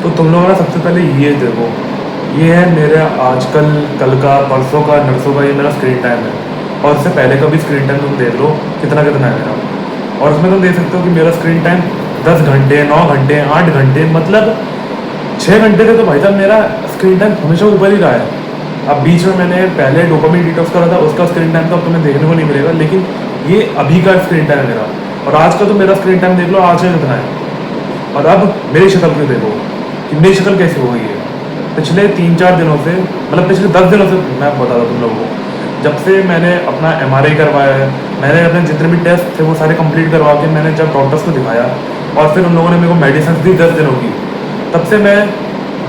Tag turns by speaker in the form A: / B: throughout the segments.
A: तो तुम लोग ना सबसे पहले ये देखो, ये है मेरे आजकल, कल का, परसों का, नरसों का, ये मेरा स्क्रीन टाइम है। और इससे पहले का भी स्क्रीन टाइम तुम देख लो कितना कितना है मेरा। और उसमें तुम देख सकते हो कि मेरा स्क्रीन टाइम 10 घंटे, 9 घंटे, 8 घंटे, मतलब 6 घंटे से तो भाई साहब मेरा स्क्रीन टाइम हमेशा ऊपर ही रहा है। अब बीच में मैंने पहले डोपामिन डिटॉक्स करा था, उसका स्क्रीन टाइम तो अब तुम्हें देखने को नहीं मिलेगा, लेकिन ये अभी का स्क्रीन टाइम है मेरा। और आज का तो मेरा स्क्रीन टाइम देख लो, आज का कितना है। और अब मेरी शक्ल क्यों देखो कि मेरी शक्ल कैसी हो गई है। पिछले 3-4 दिनों से, मतलब पिछले 10 दिनों से मैं बता रहा तुम लोगों को, जब से मैंने अपना MRI करवाया है, मैंने अपने जितने भी टेस्ट थे वो सारे कंप्लीट करवा के मैंने जब डॉक्टर्स को दिखाया और फिर उन लोगों ने मेरे को मेडिसिन दी 10 दिनों की, तब से मैं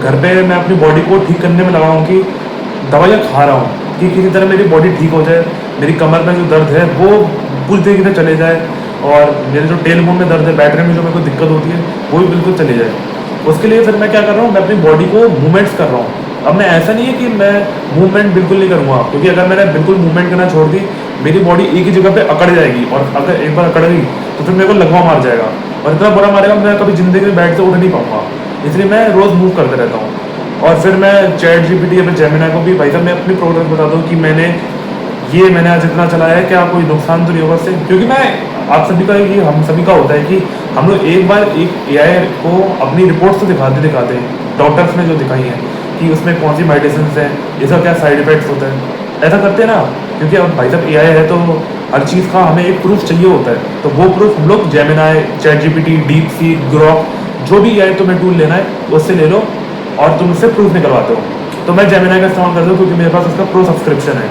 A: घर पे मैं अपनी बॉडी को ठीक करने में लगा हूँ कि दवाइयाँ खा रहा हूँ कि किसी तरह मेरी बॉडी ठीक हो जाए, मेरी कमर में जो दर्द है वो पूरी तरीके से चले जाए, और मेरे जो टेल बोन में दर्द है, बैठने में जो मेरे को दिक्कत होती है वो भी बिल्कुल चली जाए। उसके लिए फिर मैं क्या कर रहा हूँ, मैं अपनी बॉडी को मूवमेंट्स कर रहा हूँ। अब मैं ऐसा नहीं है कि मैं मूवमेंट बिल्कुल नहीं करूँगा, क्योंकि अगर मैंने बिल्कुल मूवमेंट करना छोड़ दी, मेरी बॉडी एक ही जगह पे अकड़ जाएगी, और अगर एक बार अकड़ गई तो फिर मेरे को लगवा मार जाएगा, और इतना बुरा मारेगा मैं कभी ज़िंदगी में बेड से उठ नहीं पाऊँगा। इसलिए मैं रोज़ मूव करते रहता हूँ। और फिर मैं चैट GPT या फिर जेमिनी को भी भाई साहब मैं अपनी प्रोग्रेस बता दूँ कि मैंने आज इतना चलाया है, क्या कोई नुकसान तो नहीं होगा इससे। क्योंकि मैं आप सभी का, ये हम सभी का होता है कि हम लोग एक बार एक AI को अपनी रिपोर्ट्स तो दिखाते दिखाते हैं, डॉक्टर्स ने जो दिखाई हैं कि उसमें कौन सी मेडिसिन हैं, इसका क्या साइड इफेक्ट्स होता है, ऐसा करते हैं ना। क्योंकि अब भाई साहब AI है तो हर चीज़ का हमें एक प्रूफ चाहिए होता है, तो वो प्रूफ हम लोग Gemini, chat GPT, DeepSeek, Grok, जो भी AI तुम्हें टूल लेना है उससे ले लो, और तुम उससे प्रूफ निकलवाते हो। तो मैं जेमिनी का इस्तेमाल करता हूँ क्योंकि मेरे पास उसका प्रो सब्सक्रिप्शन है,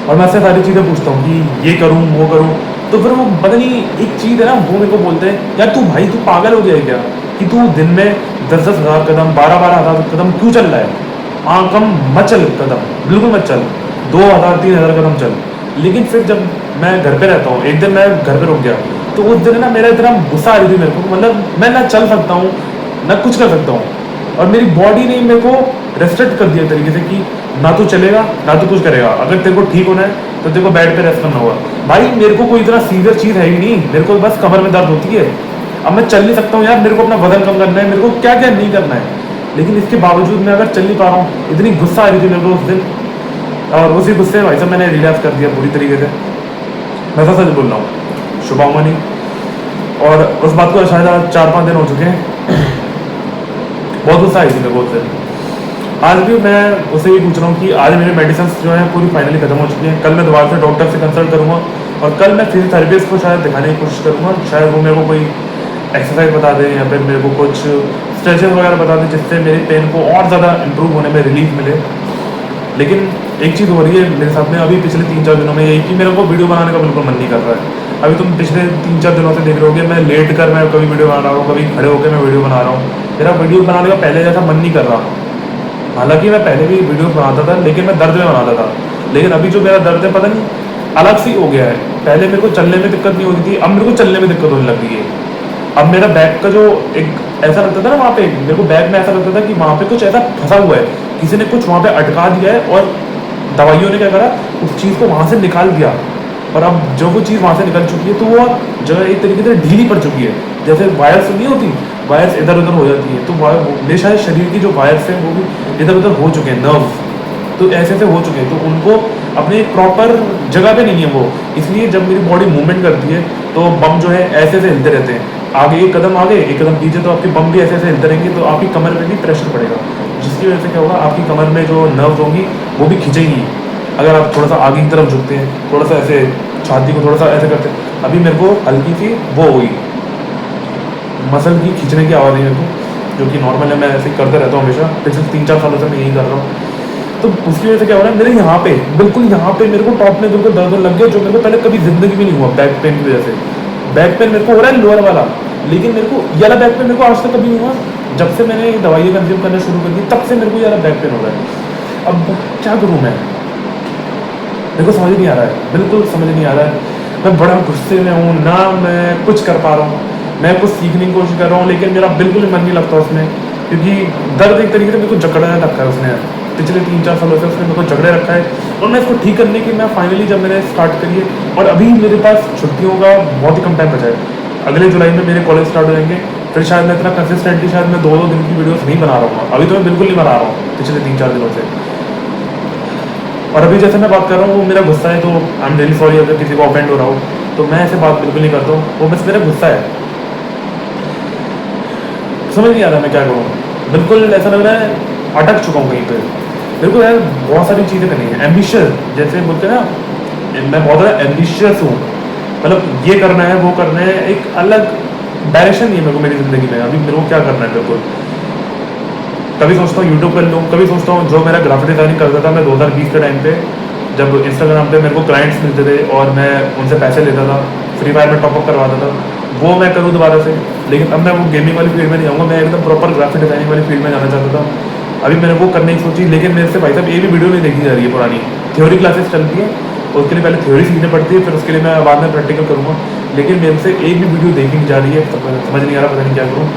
A: और मैं उससे सारी चीज़ें पूछता हूँ कि ये करूँ वो करूँ। तो फिर वो पता नहीं एक चीज़ है ना, वो मेरे को बोलते हैं, यार तू भाई तू पागल हो गया है क्या कि तू दिन में 10-10 हज़ार कदम, 12-12 हज़ार कदम क्यों चल रहा है। कम मत चल कदम, बिल्कुल मत चल, 2,000-3,000 कदम चल। लेकिन फिर जब मैं घर पे रहता हूँ, एक दिन मैं घर पे रुक गया, तो उस दिन ना मेरा इतना गुस्सा आ रही थी मेरे को, मतलब मैं ना चल सकता हूँ ना कुछ कर सकता हूँ, और मेरी बॉडी ने मेरे को रेस्ट्रिक्ट कर दिया तरीके से कि ना तू चलेगा ना तू कुछ करेगा, अगर तेरे को ठीक होना है तो तेरे को बेड पे रेस्ट करना होगा। भाई मेरे को कोई इतना सीवियर चीज़ है ही नहीं, मेरे को बस कमर में दर्द होती है। अब मैं चल नहीं सकता हूँ यार, मेरे को अपना वजन कम करना है, मेरे को क्या क्या नहीं करना है, लेकिन इसके बावजूद मैं अगर चल नहीं पा रहा हूँ, इतनी गुस्सा आ रही थी मेरे को उस दिन। और उसी गुस्से में भाई साहब मैंने रिलैप्स कर दिया पूरी तरीके से, मैं तो सच बोल रहा हूँ, छुपाऊंगा नहीं। और उस बात को शायद आज 4-5 दिन हो चुके हैं। बहुत गुस्सा आई थी मेरे को उस दिन। आज भी मैं उससे भी पूछ रहा हूँ कि आज मेरे मेडिसिन जो है पूरी फाइनली खत्म हो चुकी हैं। कल मैं दोबारा से डॉक्टर से कंसल्ट करूँगा, और कल मैं फिजियोथेरेपिस्ट को शायद दिखाने की कोशिश करूँगा, शायद वो मेरे को कोई एक्सरसाइज बता दें या फिर मेरे को कुछ स्ट्रेचेस वगैरह बता दें, जिससे मेरी पेन को और ज़्यादा इंप्रूव होने में रिलीफ मिले। लेकिन एक चीज़ हो रही है मेरे साथ में अभी पिछले 3-4 दिनों में, यही कि मेरे को वीडियो बनाने का बिल्कुल मन नहीं कर रहा है। अभी तुम पिछले 3-4 दिनों से देख रहे होगे, मैं लेट कर मैं कभी वीडियो बना रहा हूँ, कभी खड़े होकर मैं वीडियो बना रहा हूँ। मेरा वीडियो बनाने का पहले जैसा मन नहीं कर रहा। हालांकि मैं पहले भी वीडियो बनाता था, लेकिन मैं दर्द में बनाता था। लेकिन अभी जो मेरा दर्द है पता नहीं अलग सी हो गया है। पहले मेरे को चलने में दिक्कत नहीं होती थी, अब मेरे को चलने में दिक्कत होने लग गई है। अब मेरा बैक का जो एक ऐसा लगता था ना, वहाँ पे मेरे को बैक में ऐसा लगता था कि वहाँ पे कुछ ऐसा फंसा हुआ है, किसी ने कुछ वहाँ पे अटका दिया है, और दवाइयों ने क्या करा, उस चीज़ को वहाँ से निकाल दिया। और अब जो वो चीज़ वहाँ से निकल चुकी है, तो वो जो है एक तरीके से ढीली पड़ चुकी है। जैसे वायर्स नहीं होती, वायर्स इधर उधर हो जाती है, तो मेरे शायद शरीर की जो वायर्स हैं वो भी इधर उधर हो चुके हैं, नर्व्स तो ऐसे ऐसे हो चुके हैं, तो उनको अपने प्रॉपर जगह पे नहीं है वो। इसलिए जब मेरी बॉडी मूवमेंट करती है तो बम जो है ऐसे ऐसे हिलते रहते हैं, आगे एक कदम आगे एक कदम पीछे, तो आपके बम भी ऐसे ऐसे हिलते रहेंगे, तो आपकी कमर पे भी प्रेशर पड़ेगा, जिसकी वजह से क्या होगा, आपकी कमर में जो नर्व्स होंगी वो भी खींचेंगी। अगर आप थोड़ा सा आगे की तरफ झुकते हैं, थोड़ा सा ऐसे छाती को थोड़ा सा ऐसे करते हैं, अभी मेरे को हल्की सी वो हुई मसल की खींचने की आवाज़ है मेरे को, जो कि नॉर्मल है, मैं ऐसे ही करता रहता हूँ हमेशा, पिछले 3-4 सालों से मैं यही कर रहा हूँ। तो उसकी वजह से क्या हो रहा है, मेरे यहाँ पे बिल्कुल यहाँ पे मेरे को टॉप में बिल्कुल दर्द लग गया, जो मेरे को पहले कभी जिंदगी में नहीं हुआ बैक पेन की वजह से। बैक पेन मेरे को हो रहा है लोअर वाला, लेकिन मेरे को ये वाला बैक पेन मेरे को आज तक कभी नहीं हुआ। जब से मैंने दवाइयाँ कंज्यूम करना शुरू कर दी, तब से मेरे को ये वाला बैक पेन हो रहा है। अब क्या करूँ मैं, मेरे को समझ नहीं आ रहा है, बिल्कुल समझ नहीं आ रहा है। मैं बड़ा गुस्से में हूँ ना, मैं कुछ कर पा रहा हूँ, मैं कुछ सीखने की कोशिश कर रहा हूँ, लेकिन मेरा बिल्कुल मन नहीं लगता उसमें, क्योंकि दर्द एक तरीके से मेरे को जकड़ा रखा है उसने। पिछले 3-4 सालों से उसने मेरे को जकड़े रखा है, और मैं इसको ठीक करने की मैं फाइनली जब मैंने स्टार्ट करी है, और अभी मेरे पास छुट्टियों का बहुत ही कम टाइम बचा है। अगले जुलाई में मेरे कॉलेज स्टार्ट हो जाएंगे, फिर शायद मैं इतना कंसिस्टेंटली शायद मैं 2-2 दिन की वीडियोस नहीं बना रहा हूँ। अभी तो मैं बिल्कुल नहीं बना रहा हूँ पिछले 3-4 दिनों से। और अभी जैसे मैं बात कर रहा हूँ वो मेरा गुस्सा है, तो आई एम रियली सॉरी अगर किसी को ऑफेंड हो रहा हो, तो मैं ऐसे बात बिल्कुल नहीं करता हूँ, वो बस मेरा गुस्सा है। समझ नहीं आ रहा मैं क्या करूँ, बिल्कुल ऐसा लग रहा है अटक चुका हूँ कहीं पे। बिल्कुल यार बहुत सारी चीज़ें करनी है, एम्बिशियस जैसे बोलते हैं ना, मैं बहुत ज़्यादा एम्बिशियस हूँ। मतलब ये करना है वो करना है, एक अलग डायरेक्शन नहीं है मेरे को मेरी ज़िंदगी में। अभी मेरे को क्या करना है बिल्कुल, कभी सोचता हूँ यूट्यूब कर लूँ, कभी सोचता हूँ जो मेरा ग्राफिक डिज़ाइनिंग करता था मैं 2020 के टाइम पे, जब इंस्टाग्राम पे मेरे को क्लाइंट्स मिलते थे और मैं उनसे पैसे लेता था, फ्री फायर में टॉपअप करवाता था, वो मैं करूँ दोबारा से। लेकिन अब मैं वो गेमिंग वाली फील्ड में नहीं आऊँगा, मैं एकदम प्रॉपर ग्राफिक डिज़ाइनिंग वाली फील्ड में जाना चाहता था। अभी मैंने वो करने की सोची, लेकिन मेरे से भाई साहब एक भी वीडियो नहीं देखी जा रही है पुरानी। थ्योरी क्लासेस चलती है, उसके लिए पहले थ्योरी सीखनी पड़ती है, फिर उसके लिए मैं बाद में प्रैक्टिकल करूँगा, लेकिन मेरे से एक भी वीडियो देखी नहीं जा रही है। समझ नहीं आ रहा, पता नहीं क्या करूँ।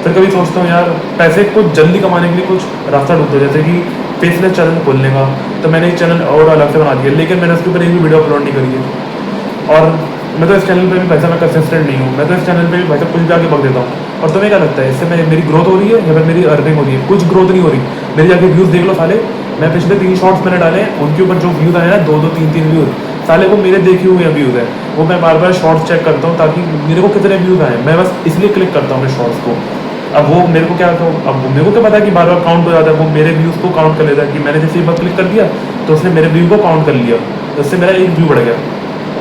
A: फिर कभी सोचता हूँ यार पैसे को जल्दी कमाने के लिए कुछ रास्ता ढूंढो, जैसे कि फेसलेस चैनल खोलने का। तो मैंने एक चैनल और अलग से बना दिया, लेकिन मैंने उसके ऊपर एक भी वीडियो अपलोड नहीं करी है। और मैं तो इस चैनल पे भी पैसा मैं कंसिस्टेंट नहीं हूँ, मैं तो इस चैनल पे भी पैसा कुछ भी आगे बक देता हूँ। और तुम्हें क्या लगता है इससे मेरी ग्रोथ हो रही है या फिर मेरी अर्निंग हो रही है? कुछ ग्रोथ नहीं हो रही। मेरे जाके व्यूज़ देख लो साले, मैं पिछले 3 शॉर्ट्स मैंने डाले, उनके ऊपर जो व्यूज़ आए ना 2-2 3-3 व्यूज़, साले वो मेरे देखे हुए व्यूज़ है। वो मैं बार बार शॉर्ट्स चेक करता हूँ ताकि मेरे को कितने व्यूज़ आए, मैं बस इसलिए क्लिक करता हूँ अपने शॉर्ट्स को। अब वो मेरे को क्या, अब मेरे को क्या पता है कि बार बार काउंट हो जाता है, वो मेरे व्यूज़ को काउंट कर लेता है कि मैंने जैसे एक बार क्लिक कर दिया तो उसने मेरे व्यू को काउंट कर लिया, तो उससे मेरा एक व्यू बढ़ गया।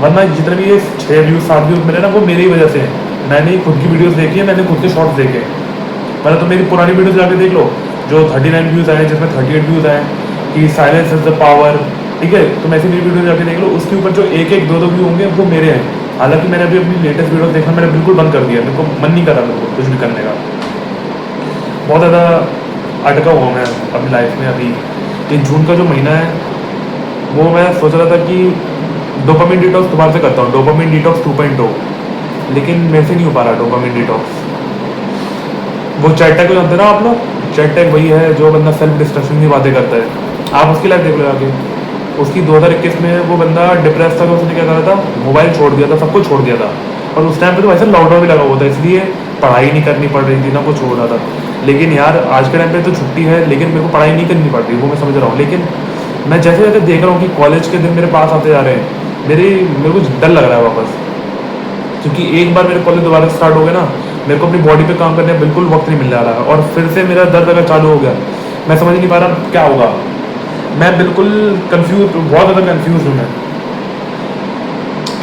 A: वरना जितने भी ये 6 व्यूज़ 7 व्यूज़ मिले ना वो मेरी वजह से हैं। मैंने खुद की वीडियोस देखी है, मैंने खुद के शॉर्ट्स देखे हैं। मतलब तो मेरी पुरानी वीडियोस जाके देख लो, जो 39 व्यूज़ आए, जिसमें 38 व्यूज़ आए कि साइलेंस इज द पावर, ठीक है। तो मैं ऐसी मेरी वीडियो जाके देख लो, उसके ऊपर जो 1-1 2-2 व्यू होंगे वो मेरे हैं। हालांकि मैंने अभी अपनी लेटेस्ट वीडियो देखना मैंने बिल्कुल बंद कर दिया, मेरे को मन नहीं कर रहा मेरे को कुछ भी करने का। बहुत ज़्यादा अटका हुआ मैं अपनी लाइफ में। अभी ये जून का जो महीना है वो मैं सोच रहा था कि डोपामिन डिटॉक्स दोबारा से करता हूँ, डोपामिन डिटॉक्स 2.0, लेकिन मेरे से नहीं हो पा रहा डोपामिन डिटॉक्स। वो चैट को जानते ना आप लोग, चैट वही है जो बंदा सेल्फ डिस्ट्रक्शन की बातें करता है। आप उसकी लाइफ देख लो आगे, उसकी 2021 में वो बंदा डिप्रेस था, तो उसने क्या करा था, मोबाइल छोड़ दिया था, सब कुछ छोड़ दिया था। और उस टाइम पे तो वैसे लॉकडाउन भी लगा हुआ था, इसलिए पढ़ाई नहीं करनी पड़ रही थी ना कुछ हो रहा था। लेकिन यार आज के टाइम पे तो छुट्टी है, लेकिन मेरे को पढ़ाई नहीं करनी पड़ रही, वो मैं समझ रहा हूँ। लेकिन मैं जैसे जैसे देख रहा हूँ कि कॉलेज के दिन मेरे पास आते जा रहे हैं, मेरे को डर लग रहा है वापस, क्योंकि एक बार मेरे कॉलेज दोबारा स्टार्ट हो गया ना, मेरे को अपनी बॉडी पे काम करने में बिल्कुल वक्त नहीं मिल रहा है। और फिर से मेरा दर्द अगर चालू हो गया, मैं समझ नहीं पा रहा क्या होगा। मैं बिल्कुल कंफ्यूज, बहुत ज़्यादा कंफ्यूज हूँ मैं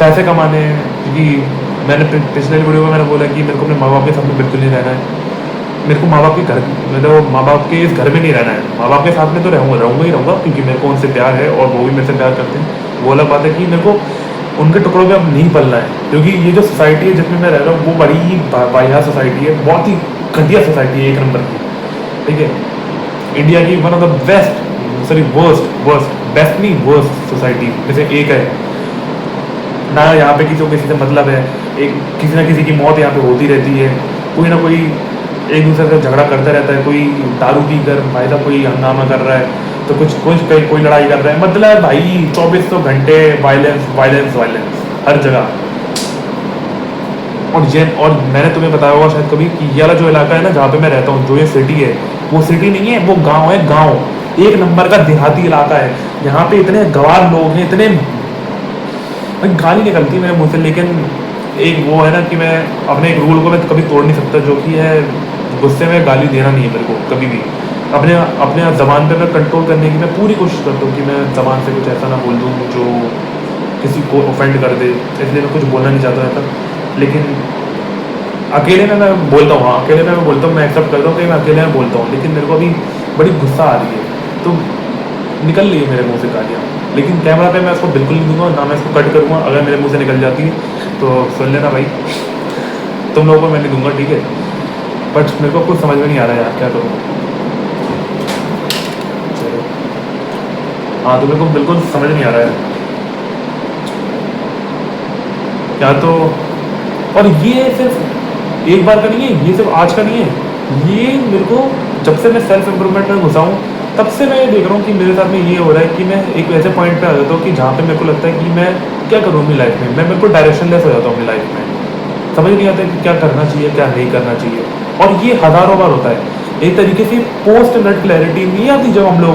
A: पैसे कमाने हैं। क्योंकि मैंने पिछले वीडियो में मैंने बोला कि मेरे को अपने माँ बाप के साथ में बिल्कुल नहीं रहना है। मेरे को माँ बाप के घर, मतलब माँ बाप के इस घर में नहीं रहना है। माँ बाप के साथ में तो रहूँगा ही रहूँगा, क्योंकि मेरे को उनसे प्यार है और वो भी मेरे से प्यार करते हैं। वो अलग बात है कि मेरे को उनके टुकड़ों पे अब नहीं पलना है, क्योंकि ये जो सोसाइटी है जिसमें मैं रह रहा हूँ वो बड़ी ही वाहियात सोसाइटी है, बहुत ही घटिया सोसाइटी है, एक नंबर की, ठीक है। इंडिया की one of the best, sorry worst best नहीं वर्स्ट सोसाइटी में से एक है ना। यहाँ पे किसी को किसी से मतलब है, एक किसी ना किसी की मौत यहाँ पे होती रहती है, कोई ना कोई एक दूसरे से झगड़ा करता रहता है, कोई दारू पी कर भाई साहब कोई हंगामा कर रहा है, तो कुछ कोई लड़ाई कर रहा है, मतलब भाई 24 घंटे वायलेंस वायलेंस वायलेंस हर जगह। और मैंने तुम्हें बताया होगा शायद कभी कि ये वाला जो इलाका है ना जहाँ पे मैं रहता हूँ, जो ये सिटी है, वो सिटी नहीं है, वो गांव है। गांव एक नंबर का देहाती इलाका है। यहाँ पे इतने गंवार लोग हैं, इतने, गाली निकलती है मेरे मुँह से, लेकिन एक वो है ना कि मैं अपने एक रूल को मैं कभी तोड़ नहीं सकता, जो कि है गुस्से में गाली देना नहीं है मेरे को कभी भी। अपने अपने ज़बान पे मैं कंट्रोल करने की मैं पूरी कोशिश करता हूँ कि मैं ज़बान से कुछ ऐसा ना बोल दूँ जो किसी को ऑफेंड कर दे, इसलिए मैं कुछ बोलना नहीं चाहता था। लेकिन अकेले में मैं बोलता हूँ, हाँ अकेले में मैं बोलता हूँ, मैं एक्सेप्ट करता हूँ कि मैं अकेले में बोलता हूँ, लेकिन मेरे को अभी बड़ी गुस्सा आ रही है, तो निकल रही है मेरे मुंह से गालियाँ। लेकिन कैमरा पे मैं इसको बिल्कुल नहीं दूंगा, ना मैं इसको कट करूँगा। अगर मेरे मुंह से निकल जाती है तो सुन लेना भाई, तुम लोगों को मैं नहीं दूंगा, ठीक है। बट मेरे को कुछ समझ में नहीं आ रहा है यार, क्या करूँ। चलो हाँ, तो मेरे को बिल्कुल समझ नहीं आ रहा है क्या तो। और ये सिर्फ एक बार का नहीं है, ये सिर्फ आज का नहीं है, ये मेरे को जब से मैं सेल्फ इम्प्रूवमेंट में घुसा हूँ तब से मैं ये देख रहा हूँ कि मेरे साथ में ये हो रहा है कि मैं एक ऐसे पॉइंट पे आ जाता हूँ कि जहाँ पे मेरे को लगता है कि मैं क्या करूँ अपनी लाइफ में। मैं बिल्कुल डायरेक्शनलेस हो जाता हूँ अपनी लाइफ में, समझ नहीं आता कि क्या करना चाहिए क्या नहीं करना चाहिए। और ये हज़ारों बार होता है। एक तरीके से पोस्ट नट क्लैरिटी नहीं आती जब हम लोग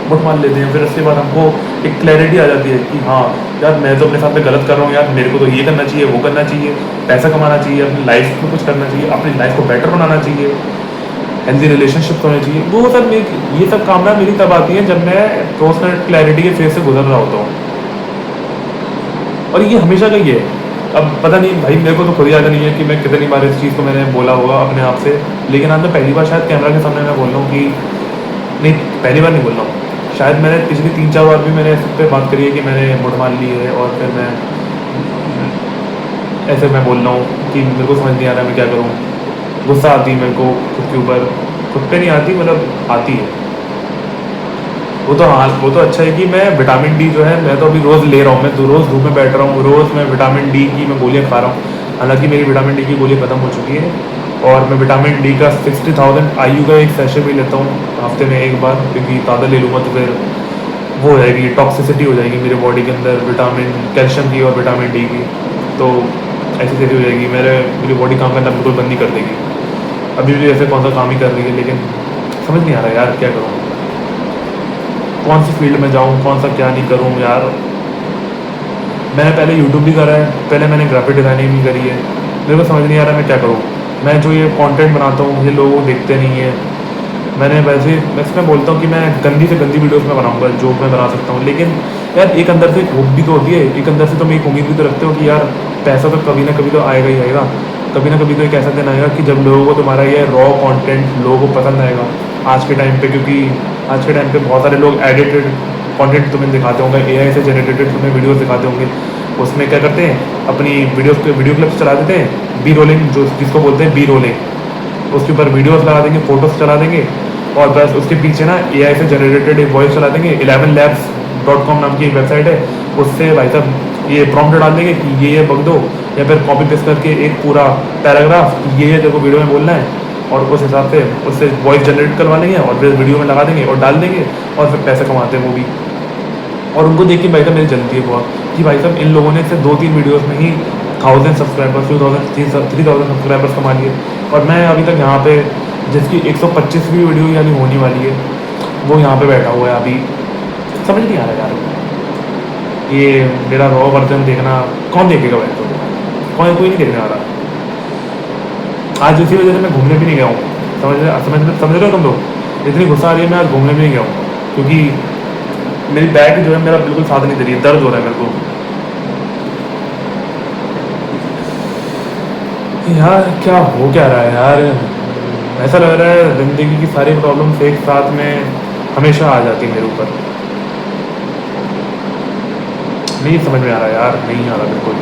A: मुठ मान लेते हैं, फिर उसके बाद हमको एक क्लैरिटी आ जाती है कि हाँ यार मैं तो अपने साथ में गलत कर रहा हूँ यार, मेरे को तो ये करना चाहिए, वो करना चाहिए, पैसा कमाना चाहिए, अपनी लाइफ में कुछ करना चाहिए, अपनी लाइफ को बेटर बनाना चाहिए, हेल्दी रिलेशनशिप होने चाहिए। वो सब ये सब काम ना मेरी तब आती है जब मैं पोस्ट नट क्लैरिटी के फेज से गुजर रहा होता हूँ। और ये हमेशा का ही है। अब पता नहीं भाई, मेरे को तो खुद याद नहीं है कि मैं कितनी बार इस चीज़ को मैंने बोला होगा अपने आप से, लेकिन आज मैं पहली बार शायद कैमरा के सामने मैं बोल रहा हूँ कि नहीं, पहली बार नहीं बोल रहा हूँ, शायद मैंने पिछली 3-4 बार भी मैंने इस पे बात करी है कि मैंने मुठ मान ली है, और फिर मैं ऐसे मैं बोल रहा हूँ कि मेरे को समझ नहीं आ रहा मैं क्या करूँ। गुस्सा आती है मेरे को खुद के ऊपर, खुद पे नहीं आती, मतलब आती है। वो तो हाँ, वो तो अच्छा है कि मैं विटामिन डी जो है मैं तो अभी रोज़ ले रहा हूँ, मैं तो रोज़ धूप में बैठ रहा हूँ, रोज़ मैं विटामिन डी की मैं गोलियाँ खा रहा हूँ। हालांकि मेरी विटामिन डी की गोली ख़त्म हो चुकी है, और मैं विटामिन डी का 60,000 IU का एक सेशे भी लेता हूँ हफ्ते में एक बार, क्योंकि ज़्यादा ले लूँगा तो फिर वो हो जाएगी, टॉक्सिसिटी हो जाएगी मेरे बॉडी के अंदर विटामिन कैल्शियम की और विटामिन डी की, तो ऐसी स्थिति हो जाएगी, मेरी बॉडी काम करना बिल्कुल बंद नहीं कर देगी। अभी भी ऐसे कौन सा काम ही कर रही है, लेकिन समझ नहीं आ रहा यार क्या करूँ, कौन सी फील्ड में जाऊँ, कौन सा क्या नहीं करूँ यार। मैंने पहले यूट्यूब भी करा है, पहले मैंने ग्राफिक डिज़ाइनिंग भी करी है, मेरे को समझ नहीं आ रहा मैं क्या करूँ। मैं जो ये कंटेंट बनाता हूँ ये लोग देखते नहीं है। वैसे मैं बोलता हूँ कि मैं गंदी से गंदी वीडियोस में बनाऊँगा जो मैं बना सकता हूँ, लेकिन यार एक अंदर से एक होप भी तो होती है, एक अंदर से तुम एक उम्मीद भी तो रखते हो कि यार पैसा तो कभी ना कभी तो आएगा ही आएगा, कभी ना कभी तो एक ऐसा दिन आएगा कि जब लोगों को तुम्हारा ये रॉ कंटेंट लोगों को पसंद आएगा। आज के टाइम पे, क्योंकि आज के टाइम पे बहुत सारे लोग एडिटेड कंटेंट तुम्हें दिखाते होंगे, AI से जनरेटेड तुम्हें वीडियोस दिखाते होंगे, उसमें क्या करते हैं अपनी वीडियो क्लिप्स चला देते हैं, बी रोलिंग जो जिसको बोलते हैं बी रोलिंग, उसके ऊपर वीडियोस लगा देंगे, फोटोज चला देंगे, और बस उसके पीछे ना AI से जनरेटेड एक वॉइस चला देंगे। 11labs.com नाम की एक वेबसाइट है, उससे भाई साहब ये प्रॉम्प्ट डाल देंगे कि ये बक दो, या फिर कॉपी पेस्ट करके एक पूरा पैराग्राफ ये देखो वीडियो में बोलना है, और उस हिसाब से उससे वॉइस जनरेट करवा लेंगे और फिर वीडियो में लगा देंगे और डाल देंगे, और फिर पैसे कमाते हैं वो भी। और उनको देख के भाई साहब मेरी जलती है बहुत कि भाई साहब इन लोगों ने सिर्फ 2-3 वीडियोस में ही 1000 सब्सक्राइबर्स, 3000 सब्सक्राइबर्स कमा लिए, और मैं अभी तक यहाँ पे जिसकी 125वीं वीडियो यानी होने वाली है वो यहाँ पे बैठा हुआ है। अभी समझ नहीं आ रहा यार, ये मेरा रॉ वर्जन देखना कौन देखेगा भाई, तो कोई नहीं देखने आ रहा। आज इसी वजह से मैं घूमने भी नहीं गया हूँ, समझ रहे हो तुम लोग, इतनी गुस्सा आ रही है, मैं आज घूमने भी नहीं गया हूँ क्योंकि मेरी बैक जो है मेरा बिल्कुल साथ नहीं दे रही है, दर्द हो रहा है मेरे को। यार क्या हो क्या रहा है यार, ऐसा लग रहा है ज़िंदगी की सारी प्रॉब्लम्स एक साथ में हमेशा आ जाती है मेरे ऊपर। नहीं समझ में आ रहा यार, नहीं आ रहा बिल्कुल।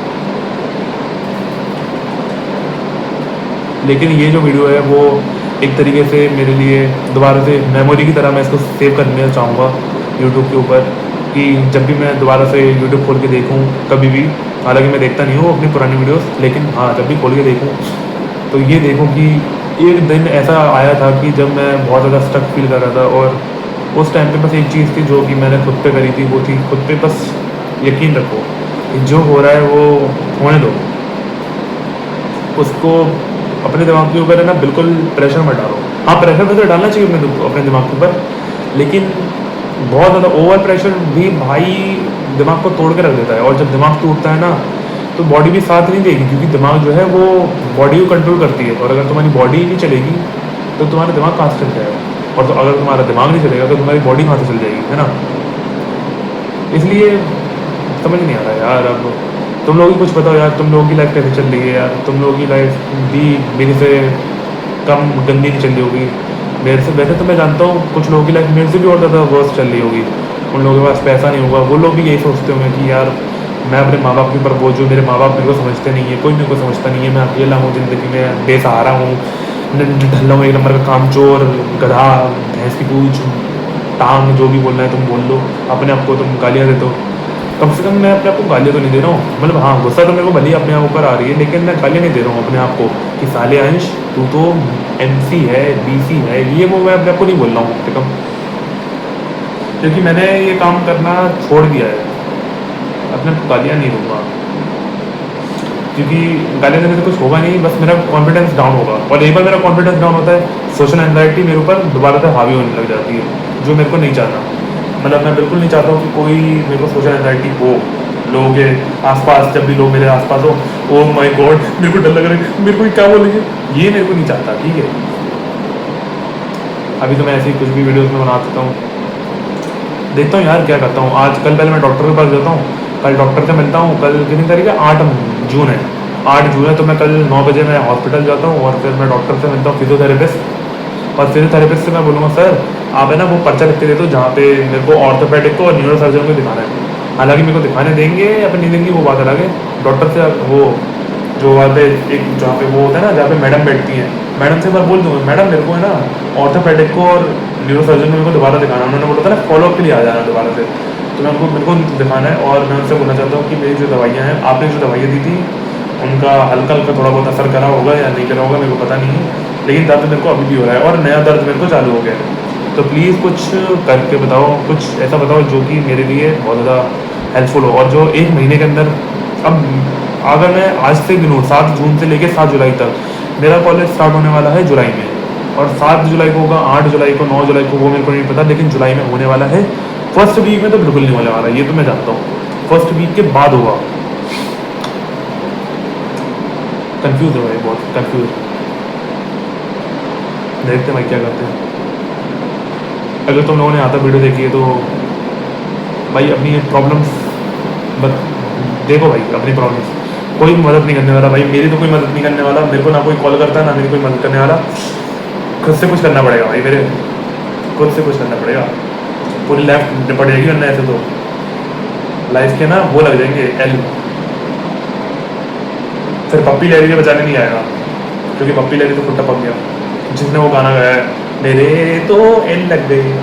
A: लेकिन ये जो वीडियो है वो एक तरीके से मेरे लिए दोबारा से मेमोरी की तरह मैं इसको सेव करना चाहूँगा यूट्यूब के ऊपर, कि जब भी मैं दोबारा से यूट्यूब खोल के देखूँ कभी भी, हालांकि मैं देखता नहीं हूँ अपनी पुरानी वीडियोस, लेकिन हाँ जब भी खोल के देखूँ तो ये देखूँ कि एक दिन ऐसा आया था कि जब मैं बहुत ज़्यादा स्टक फील कर रहा था, और उस टाइम पे बस एक चीज़ थी जो कि मैंने खुद पे करी थी, वो थी खुद पे बस यकीन रखो कि जो हो रहा है वो होने दो, उसको अपने दिमाग के ऊपर है ना बिल्कुल प्रेशर मत डालो। हाँ प्रेशर तो डालना चाहिए अपने दिमाग के ऊपर, लेकिन बहुत ज़्यादा ओवर प्रेशर भी भाई दिमाग को तोड़ के रख देता है, और जब दिमाग टूटता है ना तो बॉडी भी साथ नहीं देगी, क्योंकि दिमाग जो है वो बॉडी को कंट्रोल करती है, और अगर तुम्हारी बॉडी नहीं चलेगी तो तुम्हारा दिमाग कहाँ से चल जाएगा, और तो अगर तुम्हारा दिमाग नहीं चलेगा तो तुम्हारी बॉडी कहाँ से चल जाएगी, है ना। इसलिए समझ नहीं आ रहा यार। अब तुम लोग ही कुछ बताओ यार, तुम लोगों की लाइफ कैसे चल रही है यार, तुम लोगों की लाइफ भी मेरे से कम गंदी नहीं चल रही होगी मेरे से। वैसे तो मैं जानता हूँ कुछ लोगों की लाइफ मेरे से भी और ज़्यादा वर्स्ट चल रही होगी, उन लोगों के पास पैसा नहीं होगा, वो लोग भी यही सोचते होंगे कि यार मैं अपने माँ बाप के ऊपर बोझ हूँ, मेरे माँ बाप मेरे को समझते नहीं है, कोई मेरे को समझता नहीं है, मैं अकेला हूँ ज़िंदगी में, बेसहारा हूँ, ढल्ला हूँ, एक नंबर का कामचोर, गधा, भैंस की पूछ, टांग, जो भी बोलना है तुम बोल लो, अपने आप को तुम गालियाँ देते हो। कम से कम मैं अपने आप को गालियाँ तो नहीं दे रहा हूँ, मतलब हाँ गुस्सा तो मेरे को भले अपने आप ऊपर आ रही है, लेकिन मैं गालियाँ नहीं दे रहा हूँ अपने आप को कि साले अंश तू तो MC है, BC है, ये वो मैं अपने आप को नहीं बोल रहा हूँ कम से कम, क्योंकि मैंने ये काम करना छोड़ दिया है, अपने गालियाँ नहीं दूंगा क्योंकि गाली देने से कुछ होगा नहीं, बस मेरा कॉन्फिडेंस डाउन होगा, और एक बार मेरा कॉन्फिडेंस डाउन होता है, सोशल एंजाइटी मेरे ऊपर दोबारा से हावी होने लग जाती है, जो मेरे को नहीं चाहता। मतलब मैं बिल्कुल नहीं चाहता हूँ कि कोई मेरे को सोशल एंजाइटी हो लोगों के आसपास, जब भी लोग मेरे आसपास हो, ओ माय गॉड मेरे को डर लग रहा है, मेरे को क्या बोलेंगे, ये मेरे को नहीं चाहता, ठीक है। अभी तो मैं ऐसे ही कुछ भी वीडियोस में बना देता हूँ, देखता हूँ यार क्या करता हूँ। आज कल पहले मैं डॉक्टर के पास जाता हूँ, कल डॉक्टर से मिलता हूँ। कल कितनी तारीख है, 8 जून है, 8 जून है, तो मैं कल 9 बजे मैं हॉस्पिटल जाता हूँ और फिर मैं डॉक्टर से मिलता हूँ, फिजियोथेरेपिस्ट। और फिजियोथेरेपिस्ट से मैं बोलूँगा सर आप है ना वो पर्चा लिख के दे दो जहाँ पे मेरे को ऑर्थोपेडिक को और न्यूरो सर्जन को दिखाना है। हालांकि मेरे को दिखाने देंगे या फिर नहीं देंगे वो बात अलग है। डॉक्टर से वो जो वहाँ पे एक जहाँ पे वो होता है ना जहाँ पे मैडम बैठती हैं, मैडम से मैं बोल दूँगा मैडम मेरे को है ना ऑर्थोपेडिक को और न्यूरो सर्जन को मेरे को दोबारा दिखाना है। उन्होंने बोला था ना फॉलोअप के लिए आ जाना दोबारा से, तो मैं उनको मेरे को दिखाना है। और मैं उनसे बोलना चाहता हूँ कि मेरी जो दवाइयाँ हैं, आपने जो दवाइयाँ दी थी उनका हल्का हल्का थोड़ा बहुत असर करा होगा या नहीं करा होगा मेरे को पता नहीं है, लेकिन दर्द मेरे को अभी भी हो रहा है और नया दर्द मेरे को चालू हो गया है। तो प्लीज़ कुछ करके बताओ, कुछ ऐसा बताओ जो कि मेरे लिए बहुत ज़्यादा हेल्पफुल हो, और जो 1 महीने के अंदर, अब अगर मैं आज से गिनूँ 7 जून से लेकर 7 जुलाई तक, मेरा कॉलेज स्टार्ट होने वाला है जुलाई में, और 7 जुलाई को होगा, 8 जुलाई को, 9 जुलाई को, वो मेरे को नहीं पता, लेकिन जुलाई में होने वाला है। फर्स्ट वीक में तो बिल्कुल नहीं होने वाला, ये तो मैं जानता हूँ, फर्स्ट वीक के बाद होगा। कंफ्यूज है भाई, बहुत कंफ्यूज। देखते हैं भाई क्या करते हैं। अगर तुम लोगों ने आता वीडियो देखी है तो भाई अपनी प्रॉब्लम्स बस देखो भाई, अपनी प्रॉब्लम्स, कोई मदद नहीं करने वाला भाई, मेरी तो कोई मदद नहीं करने वाला, मेरे को ना कोई कॉल करता ना मेरी कोई मदद करने वाला। खुद से कुछ करना पड़ेगा भाई, मेरे खुद से कुछ करना पड़ेगा। पूरी लाइफ निपट जाएगी वरना ऐसे तो लाइफ के ना वो लग जाएंगे एल, फिर पप्पी लहरी के बचाने नहीं आएगा, क्योंकि पप्पी लहरी तो खुट्टा पक गया, जिसने वो गाना गाया है मेरे तो एल लग गई।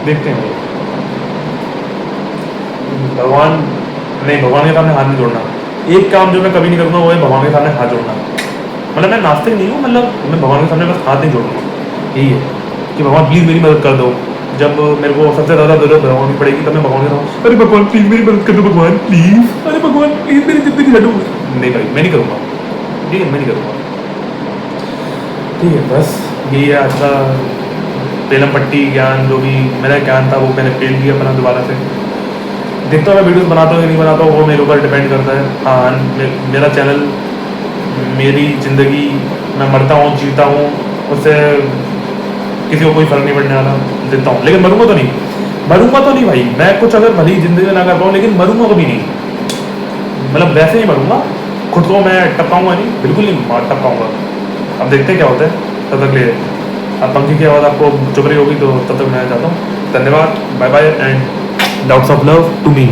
A: देखते हैं भाई, भगवान नहीं, भगवान के सामने हाथ नहीं जोड़ना। एक काम जो मैं कभी नहीं करूँगा वो है भगवान के सामने हाथ जोड़ना। मतलब मैं नास्तिक नहीं हूँ, मतलब मैं भगवान के सामने बस हाथ नहीं जोड़ूंगा, यही है कि भगवान प्लीज़ मेरी मदद कर दो। जब मेरे को सबसे ज़्यादा जरूरत भगवान की पड़ेगी तब मैं भगवान के सामने, अरे भगवान प्लीज़ मेरी मदद कर दो, भगवान प्लीज़, अरे भगवान प्लीज़ मेरी जिंदगी हटो। नहीं भाई मैं नहीं करूँगा, ठीक है मैं नहीं करूँगा, ठीक है। बस यही है आज का पेलम पट्टी ज्ञान, जो भी मेरा ज्ञान था वो मैंने पेल दिया अपना दोबारा से। देखता हूँ मैं वीडियोस बनाता हूँ या नहीं बनाता हूँ, वो मेरे ऊपर डिपेंड करता है। हाँ मेरा चैनल, मेरी ज़िंदगी, मैं मरता हूँ जीता हूँ, उससे किसी को कोई फ़र्क नहीं पड़ने वाला, देता हूँ, लेकिन मरूंगा तो नहीं, मरूंगा तो नहीं भाई। मैं कुछ अगर भली ज़िंदगी में ना कर पाऊँ लेकिन मरूंगा कभी नहीं, मतलब वैसे ही मरूंगा, खुद को मैं टपकाऊंगा नहीं, बिल्कुल नहीं टपकाऊंगा। अब देखते हैं क्या होता है, तब तक लिए अब पंखी की आवाज़ आपको चुभ रही होगी तो तब तक मैं जाता हूँ। धन्यवाद, bye bye and lots of love to me.